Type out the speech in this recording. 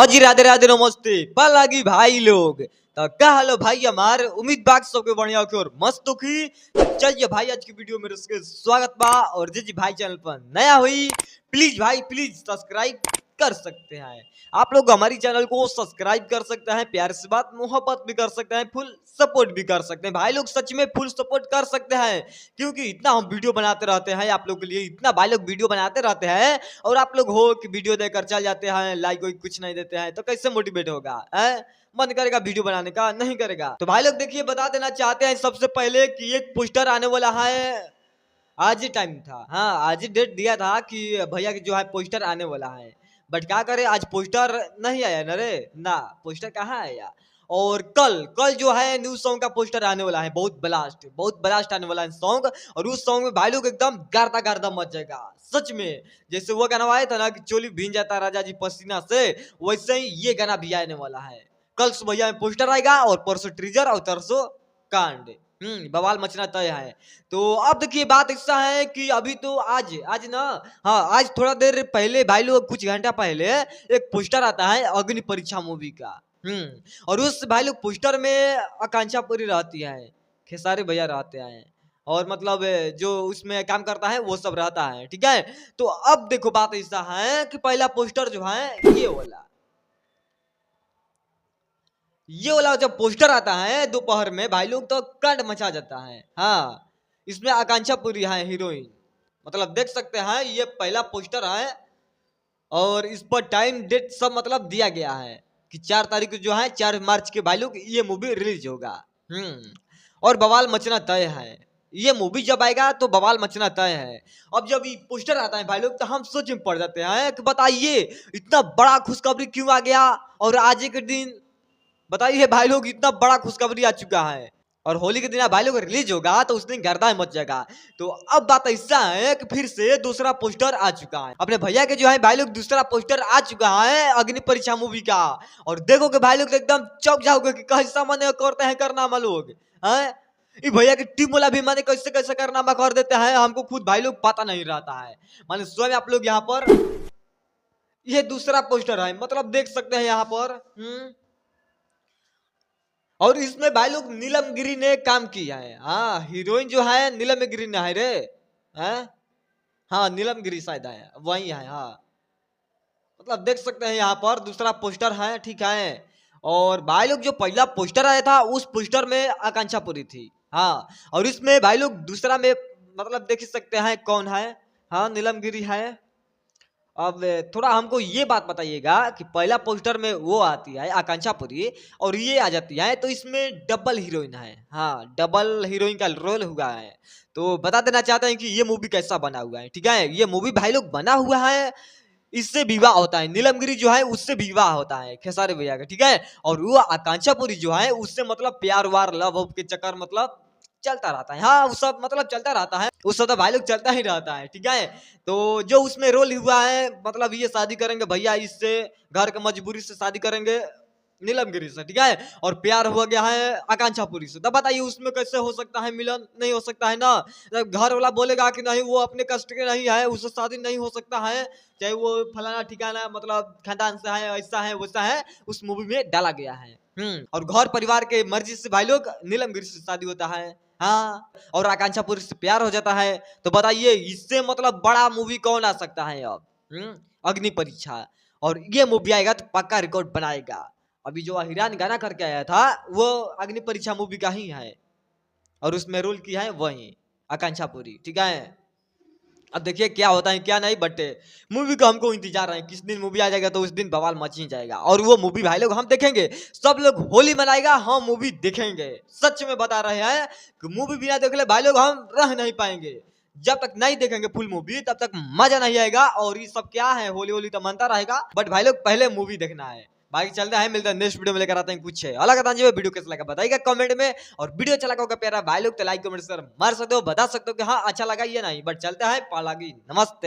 जी राधे राधे नमस्ते पलागी भाई लोग। तो क्या हाल है भाई हमार, उम्मीद बात सबके बढ़िया होके और मस्त होकी। तो चलिए भाई आज की वीडियो में उसके स्वागत बा। और जी भाई चैनल पर नया हुई प्लीज भाई प्लीज सब्सक्राइब कर सकते हैं। आप लोग हमारी चैनल को सब्सक्राइब कर सकते हैं, प्यार से बात मोहब्बत भी कर सकते हैं, फुल सपोर्ट भी कर सकते हैं। भाई लोग सच में फुल सपोर्ट कर सकते हैं क्योंकि इतना हम वीडियो बनाते रहते हैं आप लोग के लिए, इतना भाई लोग वीडियो बनाते रहते हैं और आप लोग हो कि वीडियो देकर चल जाते हैं, लाइक कोई कुछ नहीं देते हैं, तो कैसे मोटिवेट होगा है? मन करेगा वीडियो बनाने का? नहीं करेगा। तो भाई लोग देखिए बता देना चाहते हैं सबसे पहले कि एक पोस्टर आने वाला है। आज ही टाइम था, हाँ आज ही डेट दिया था कि भैया की जो है पोस्टर आने वाला है। बट क्या करे आज पोस्टर नहीं आया ना रे, ना पोस्टर कहाँ आया। और कल कल जो है न्यू सॉन्ग का पोस्टर आने वाला है, बहुत ब्लास्ट आने वाला है सॉन्ग। और उस सॉन्ग में भाई लोग एकदम गार्दा गार्दा मच जाएगा सच में। जैसे वो गाना आया था ना कि चोली भींग जाता राजा जी पसीना से, वैसे ही ये गाना भी आने वाला है। कल सुबह में पोस्टर आएगा और परसों ट्रीजर और तरसों कांड। बवाल मचना तय है। तो अब देखिए बात ऐसा है कि अभी तो आज ना, हाँ आज थोड़ा देर पहले भाई लोग कुछ घंटा पहले एक पोस्टर आता है अग्नि परीक्षा मूवी का। और उस भाई लोग पोस्टर में आकांक्षा पूरी रहती है, खेसारी भैया रहते हैं और मतलब जो उसमें काम करता है वो सब रहता है, ठीक है। तो अब देखो बात ऐसा है कि पहला पोस्टर जो है ये वाला जब पोस्टर आता है दोपहर में भाई लोग तो कांड मचा जाता है। हाँ इसमें आकांक्षा पूरी है हीरोइन, मतलब देख सकते हैं ये पहला पोस्टर है और इस पर टाइम डेट सब मतलब दिया गया है कि 4 तारीख को जो है 4 मार्च के भाई लोग ये मूवी रिलीज होगा। और बवाल मचना तय है, ये मूवी जब आएगा तो बवाल मचना तय है। अब जब ये पोस्टर आता है भाई लोग तो हम सोच में पड़ जाते हैं कि बताइए इतना बड़ा खुशखबरी क्यों आ गया और आज के दिन बताइए भाई लोग इतना बड़ा खुशखबरी आ चुका है। और होली के दिन भाई लोग रिलीज होगा तो उस दिन गर्दा मच जाएगा। तो अब बात ऐसा है कि फिर से दूसरा पोस्टर आ चुका है अपने भैया के जो है भाई लोग, दूसरा पोस्टर आ चुका है अग्नि परीक्षा मूवी का। और देखो कि भाई लोग एकदम चौक जाओगे कि कैसा मन करते हैं करनामा लोग हैं। ये भैया की टीम वाला भी माने कैसे कैसे करनामा कर देते हैं, हमको खुद भाई लोग पता नहीं रहता है। माने स्वयं आप लोग यहाँ पर ये दूसरा पोस्टर है, मतलब देख सकते हैं यहाँ पर। और इसमें भाई लोग नीलम गिरी ने काम किया है। हाँ हीरोइन जो है नीलम गिरी ने है रे, हैं? हाँ नीलम गिरी शायद है, वही है। हाँ मतलब देख सकते हैं यहाँ पर दूसरा पोस्टर है, ठीक है। और भाई लोग जो पहला पोस्टर आया था उस पोस्टर में आकांक्षा पूरी थी। हाँ और इसमें भाई लोग दूसरा में मतलब देख सकते हैं कौन है। हाँ नीलम गिरी है। अब थोड़ा हमको ये बात बताइएगा कि पहला पोस्टर में वो आती है आकांक्षा पुरी और ये आ जाती है, तो इसमें डबल हीरोइन है। हाँ डबल हीरोइन का रोल हुआ है। तो बता देना चाहते हैं कि ये मूवी कैसा बना हुआ है, ठीक है। ये मूवी भाई लोग बना हुआ है, इससे विवाह होता है, नीलमगिरी जो है उससे विवाह होता है खेसारी भैया का, ठीक है। और वो आकांक्षा पुरी जो है उससे मतलब प्यार वार लव के चक्कर मतलब चलता रहता है। हाँ वो सब मतलब चलता रहता है, उस सब तो भाई लोग चलता ही रहता है, ठीक है। तो जो उसमें रोल हुआ है मतलब ये शादी करेंगे भैया इससे, घर के मजबूरी से शादी करेंगे नीलमगिरी से, ठीक है। और प्यार हो गया है आकांक्षा पुरी से, तब बताइए उसमें कैसे हो सकता है मिलन? नहीं हो सकता है ना। जब घर वाला बोलेगा कि नहीं वो अपने कष्ट के नहीं है उससे शादी नहीं हो सकता है, चाहे वो फलाना ठिकाना मतलब खानदान से है, ऐसा है वैसा है, उस मूवी में डाला गया है। और घर परिवार के मर्जी से भाई लोग नीलमगिरी से शादी होता है। हाँ और आकांक्षा पुरी से प्यार हो जाता है। तो बताइए इससे मतलब बड़ा मूवी कौन आ सकता है अब? अग्नि परीक्षा। और ये मूवी आएगा तो पक्का रिकॉर्ड बनाएगा। अभी जो हिरान गाना करके आया था वो अग्नि परीक्षा मूवी का ही है और उसमें रोल किया है वही आकांक्षा पुरी, ठीक है। अब देखिए क्या होता है क्या नहीं, बट मूवी का हमको इंतजार है, किस दिन मूवी आ जाएगा तो उस दिन बवाल मच ही जाएगा। और वो मूवी भाई लोग हम देखेंगे, सब लोग होली मनाएगा हम मूवी देखेंगे। सच में बता रहे हैं कि मूवी बिना देख ले भाई लोग हम रह नहीं पाएंगे। जब तक नहीं देखेंगे फुल मूवी तब तक मजा नहीं आएगा। और ये सब क्या है, होली होली तो मनता रहेगा, बट भाई लोग पहले मूवी देखना है। बाकी चलता है, मिलता है नेक्स्ट वीडियो में, लेकर आते हैं कुछ अलग अंदाज में। वीडियो कैसा लगा बताइएगा कमेंट में। और वीडियो अच्छा लगा होगा प्यारा भाई लोग तो लाइक कमेंट कर मार सकते हो, बता सकते हो कि हाँ अच्छा लगा ये नहीं। बट चलता है पालागी, नमस्ते।